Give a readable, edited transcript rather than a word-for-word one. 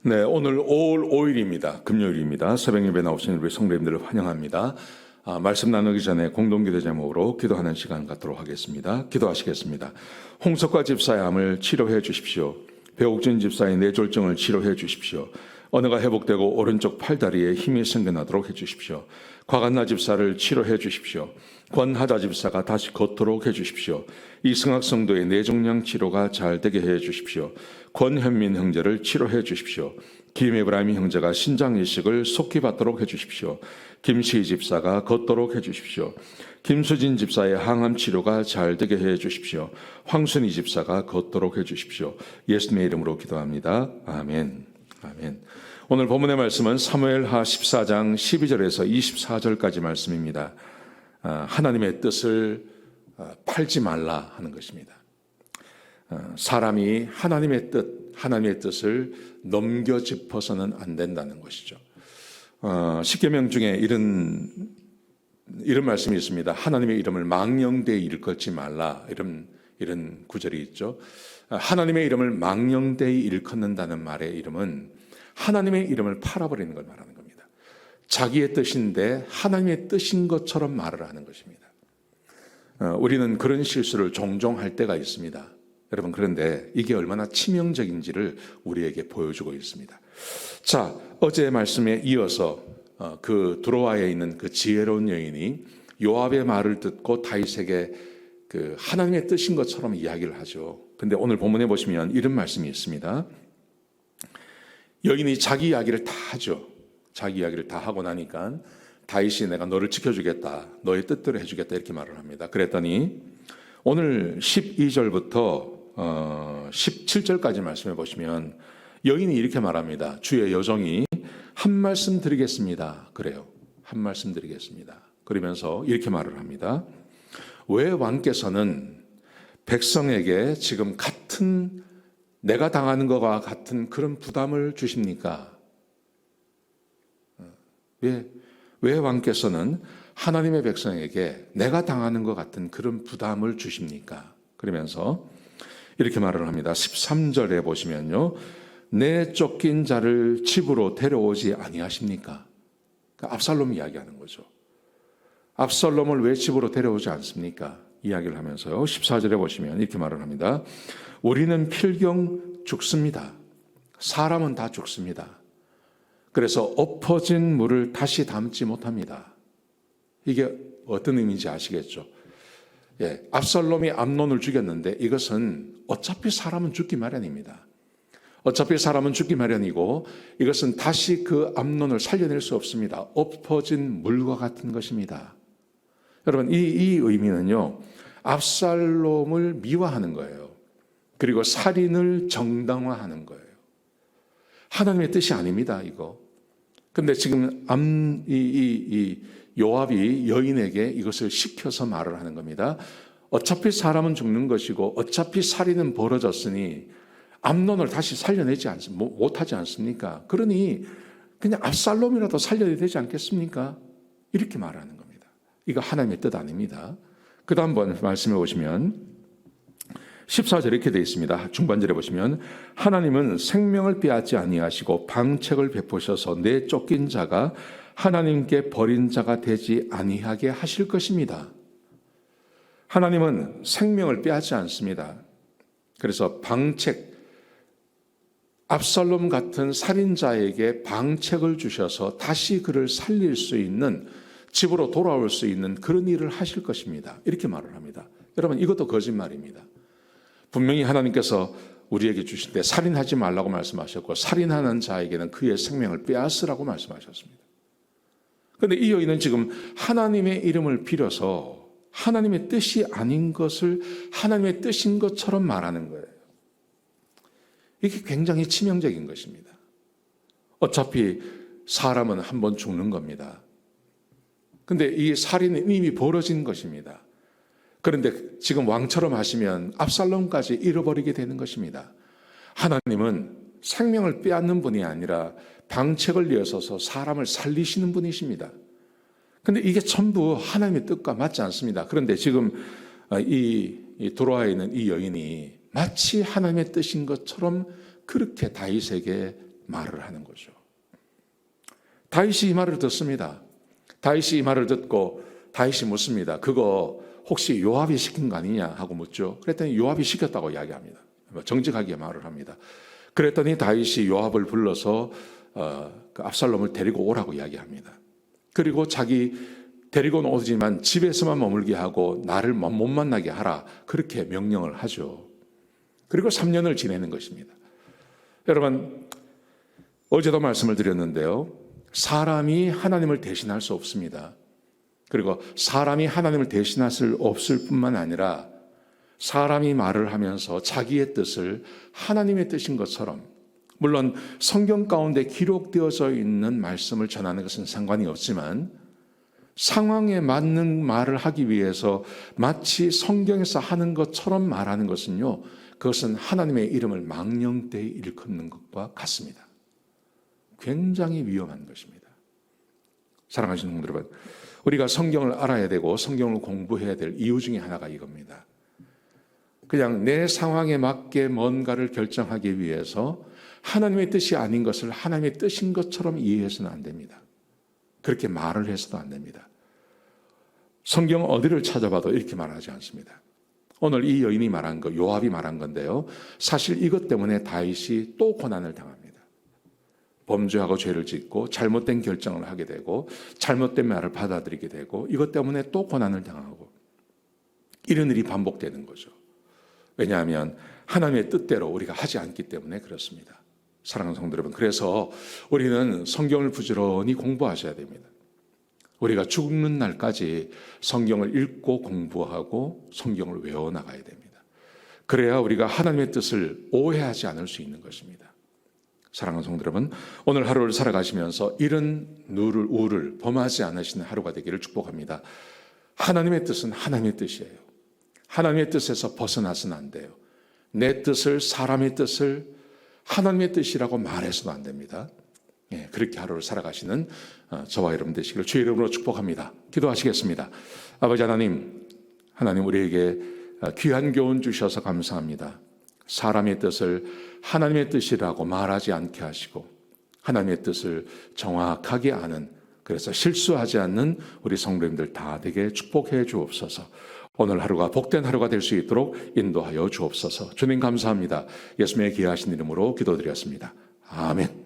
네, 오늘 5월 5일입니다. 금요일입니다. 새벽 예배 나오신 우리 성도님들을 환영합니다. 말씀 나누기 전에 공동기도 제목으로 기도하는 시간 갖도록 하겠습니다. 기도하시겠습니다. 홍석화 집사의 암을 치료해 주십시오. 배옥진 집사의 뇌졸중을 치료해 주십시오. 언어가 회복되고 오른쪽 팔다리에 힘이 생겨나도록 해 주십시오. 곽한나 집사를 치료해 주십시오. 권하자 집사가 다시 걷도록 해 주십시오. 이승학 성도의 뇌종양 치료가 잘 되게 해 주십시오. 권현민 형제를 치료해 주십시오. 김에브라임 형제가 신장 이식을 속히 받도록 해 주십시오. 김시희 집사가 걷도록 해 주십시오. 김수진 집사의 항암 치료가 잘 되게 해 주십시오. 황순희 집사가 걷도록 해 주십시오. 예수님의 이름으로 기도합니다. 아멘. 아멘. 오늘 본문의 말씀은 사무엘하 14장 12절에서 24절까지 말씀입니다. 하나님의 뜻을 팔지 말라 하는 것입니다. 사람이 하나님의 뜻을 넘겨짚어서는 안 된다는 것이죠. 십계명 중에 이런 말씀이 있습니다. 하나님의 이름을 망령되이 일컫지 말라, 이런 구절이 있죠. 하나님의 이름을 망령되이 일컫는다는 말의 이름은 하나님의 이름을 팔아버리는 걸 말하는 겁니다. 자기의 뜻인데 하나님의 뜻인 것처럼 말을 하는 것입니다. 우리는 그런 실수를 종종 할 때가 있습니다. 여러분, 그런데 이게 얼마나 치명적인지를 우리에게 보여주고 있습니다. 자, 어제 말씀에 이어서 그 두로아에 있는 그 지혜로운 여인이 요압의 말을 듣고 다윗에게 그 하나님의 뜻인 것처럼 이야기를 하죠. 근데 오늘 본문에 보시면 이런 말씀이 있습니다. 여인이 자기 이야기를 다 하죠. 자기 이야기를 다 하고 나니까 다윗이 내가 너를 지켜주겠다, 너의 뜻대로 해주겠다 이렇게 말을 합니다. 그랬더니 오늘 12절부터 17절까지 말씀해 보시면 여인이 이렇게 말합니다. 주의 여종이 한 말씀 드리겠습니다. 그래요. 한 말씀 드리겠습니다. 그러면서 이렇게 말을 합니다. 왜 왕께서는 백성에게 지금 내가 당하는 것과 같은 그런 부담을 주십니까? 왜 왕께서는 하나님의 백성에게 내가 당하는 것 같은 그런 부담을 주십니까? 그러면서 이렇게 말을 합니다. 13절에 보시면요. 내 쫓긴 자를 집으로 데려오지 아니하십니까? 그러니까 압살롬 이야기하는 거죠. 압살롬을 왜 집으로 데려오지 않습니까? 이야기를 하면서요. 14절에 보시면 이렇게 말을 합니다. 우리는 필경 죽습니다. 사람은 다 죽습니다. 그래서 엎어진 물을 다시 담지 못합니다. 이게 어떤 의미인지 아시겠죠? 예, 압살롬이 암논을 죽였는데 이것은 어차피 사람은 죽기 마련입니다. 어차피 사람은 죽기 마련이고 이것은 다시 그 암논을 살려낼 수 없습니다. 엎어진 물과 같은 것입니다. 여러분, 이 의미는요, 압살롬을 미화하는 거예요. 그리고 살인을 정당화하는 거예요. 하나님의 뜻이 아닙니다, 이거. 근데 지금 요압이 여인에게 이것을 시켜서 말을 하는 겁니다. 어차피 사람은 죽는 것이고 어차피 살인은 벌어졌으니 암논을 다시 살려내지 못하지 않습니까? 그러니 그냥 압살롬이라도 살려야 되지 않겠습니까? 이렇게 말하는 겁니다. 이거 하나님의 뜻 아닙니다. 그 다음 말씀해 보시면 14절에 이렇게 되어 있습니다. 중반절에 보시면 하나님은 생명을 빼앗지 아니하시고 방책을 베푸셔서 내 쫓긴 자가 하나님께 버린 자가 되지 아니하게 하실 것입니다. 하나님은 생명을 빼앗지 않습니다. 그래서 압살롬 같은 살인자에게 방책을 주셔서 다시 그를 살릴 수 있는, 집으로 돌아올 수 있는 그런 일을 하실 것입니다. 이렇게 말을 합니다. 여러분, 이것도 거짓말입니다. 분명히 하나님께서 우리에게 주실 때 살인하지 말라고 말씀하셨고 살인하는 자에게는 그의 생명을 빼앗으라고 말씀하셨습니다. 그런데 이 여인은 지금 하나님의 이름을 빌어서 하나님의 뜻이 아닌 것을 하나님의 뜻인 것처럼 말하는 거예요. 이게 굉장히 치명적인 것입니다. 어차피 사람은 한 번 죽는 겁니다. 그런데 이 살인은 이미 벌어진 것입니다. 그런데 지금 왕처럼 하시면 압살롬까지 잃어버리게 되는 것입니다. 하나님은 생명을 빼앗는 분이 아니라 방책을 이어서서 사람을 살리시는 분이십니다. 그런데 이게 전부 하나님의 뜻과 맞지 않습니다. 그런데 지금 이 도로아에 있는 이 여인이 마치 하나님의 뜻인 것처럼 그렇게 다윗에게 말을 하는 거죠. 다윗이 이 말을 듣습니다. 다윗이 이 말을 듣고 다윗이 묻습니다. 그거 혹시 요압이 시킨 거 아니냐 하고 묻죠. 그랬더니 요압이 시켰다고 이야기합니다. 정직하게 말을 합니다. 그랬더니 다윗이 요압을 불러서 그 압살롬을 데리고 오라고 이야기합니다. 그리고 자기 데리고는 오지만 집에서만 머물게 하고 나를 못 만나게 하라, 그렇게 명령을 하죠. 그리고 3년을 지내는 것입니다. 여러분, 어제도 말씀을 드렸는데요, 사람이 하나님을 대신할 수 없습니다. 그리고 사람이 하나님을 대신할 수 없을 뿐만 아니라 사람이 말을 하면서 자기의 뜻을 하나님의 뜻인 것처럼, 물론 성경 가운데 기록되어져 있는 말씀을 전하는 것은 상관이 없지만 상황에 맞는 말을 하기 위해서 마치 성경에서 하는 것처럼 말하는 것은요, 그것은 하나님의 이름을 망령되이 일컫는 것과 같습니다. 굉장히 위험한 것입니다. 사랑하시는 분들 여러분, 우리가 성경을 알아야 되고 성경을 공부해야 될 이유 중에 하나가 이겁니다. 그냥 내 상황에 맞게 뭔가를 결정하기 위해서 하나님의 뜻이 아닌 것을 하나님의 뜻인 것처럼 이해해서는 안 됩니다. 그렇게 말을 해서도 안 됩니다. 성경 어디를 찾아봐도 이렇게 말하지 않습니다. 오늘 이 여인이 말한 거, 요압이 말한 건데요, 사실 이것 때문에 다윗이 또 고난을 당합니다. 범죄하고 죄를 짓고 잘못된 결정을 하게 되고 잘못된 말을 받아들이게 되고 이것 때문에 또 고난을 당하고, 이런 일이 반복되는 거죠. 왜냐하면 하나님의 뜻대로 우리가 하지 않기 때문에 그렇습니다. 사랑하는 성도 여러분, 그래서 우리는 성경을 부지런히 공부하셔야 됩니다. 우리가 죽는 날까지 성경을 읽고 공부하고 성경을 외워나가야 됩니다. 그래야 우리가 하나님의 뜻을 오해하지 않을 수 있는 것입니다. 사랑하는 성도 여러분, 오늘 하루를 살아가시면서 이런 우를 범하지 않으시는 하루가 되기를 축복합니다. 하나님의 뜻은 하나님의 뜻이에요. 하나님의 뜻에서 벗어나서는 안 돼요. 내 뜻을, 사람의 뜻을 하나님의 뜻이라고 말해서도 안 됩니다. 그렇게 하루를 살아가시는 저와 여러분 되시기를 주의 이름으로 축복합니다. 기도하시겠습니다. 아버지 하나님, 우리에게 귀한 교훈 주셔서 감사합니다. 사람의 뜻을 하나님의 뜻이라고 말하지 않게 하시고 하나님의 뜻을 정확하게 아는, 그래서 실수하지 않는 우리 성도님들 다 되게 축복해 주옵소서. 오늘 하루가 복된 하루가 될 수 있도록 인도하여 주옵소서. 주님 감사합니다. 예수님의 귀하신 이름으로 기도드렸습니다. 아멘.